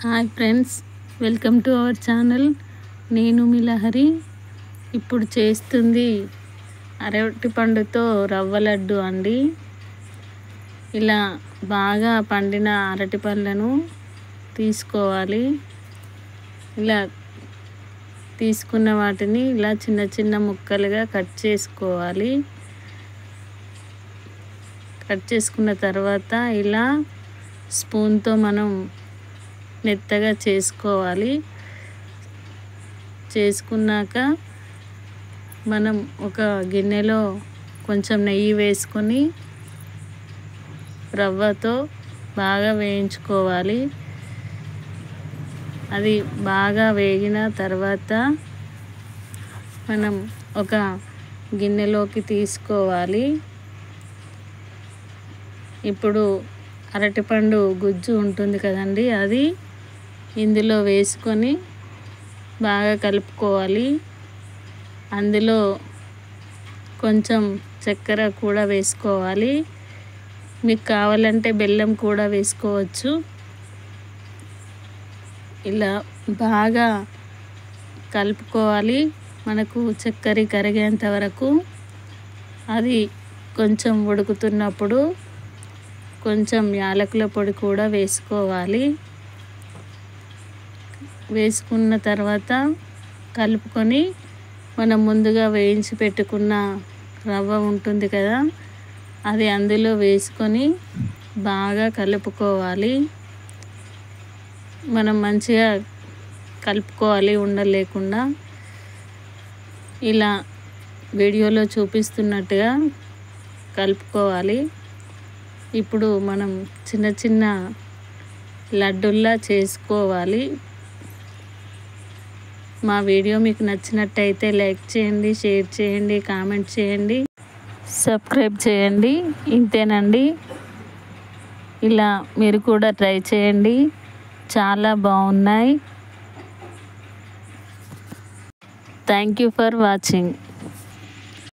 Hi friends, welcome to our channel. నేను మీ లహరి. ఇప్పుడు చేస్తుంది అరటి పండుతో రవ్వ లడ్డు అండి. ఇలా బాగా పండిన అరటి పండ్లను తీసుకోవాలి. ఇలా తీసుకున్న వాటిని ఇలా చిన్న చిన్న ముక్కలుగా కట్ చేసుకోవాలి. కట్ చేసుకున్న తర్వాత ఇలా స్పూన్తో మనం మెత్తగా చేసుకోవాలి. చేసుకున్నాక మనం ఒక గిన్నెలో కొంచెం నెయ్యి వేసుకొని రవ్వతో బాగా వేయించుకోవాలి. అది బాగా వేగిన తర్వాత మనం ఒక గిన్నెలోకి తీసుకోవాలి. ఇప్పుడు అరటిపండు గుజ్జు ఉంటుంది కదండి, అది ఇందులో వేసుకొని బాగా కలుపుకోవాలి. అందులో కొంచెం చక్కెర కూడా వేసుకోవాలి. మీకు కావాలంటే బెల్లం కూడా వేసుకోవచ్చు. ఇలా బాగా కలుపుకోవాలి. మనకు చక్కెర కరిగేంత వరకు. అది కొంచెం ఉడుకుతున్నప్పుడు కొంచెం యాలకుల పొడి కూడా వేసుకోవాలి. వేసుకున్న తర్వాత కలుపుకొని మనం ముందుగా వేయించి పెట్టుకున్న రవ్వ ఉంటుంది కదా, అది అందులో వేసుకొని బాగా కలుపుకోవాలి. మనం మంచిగా కలుపుకోవాలి, ఉండలేకుండా. ఇలా వీడియోలో చూపిస్తున్నట్టుగా కలుపుకోవాలి. ఇప్పుడు మనం చిన్న చిన్న లడ్డుల్లా చేసుకోవాలి. మా వీడియో మీకు నచ్చినట్టయితే లైక్ చేయండి, షేర్ చేయండి, కామెంట్ చేయండి, సబ్స్క్రైబ్ చేయండి. ఇంతేనండి. ఇలా మీరు కూడా ట్రై చేయండి, చాలా బాగున్నాయి. Thank you for watching.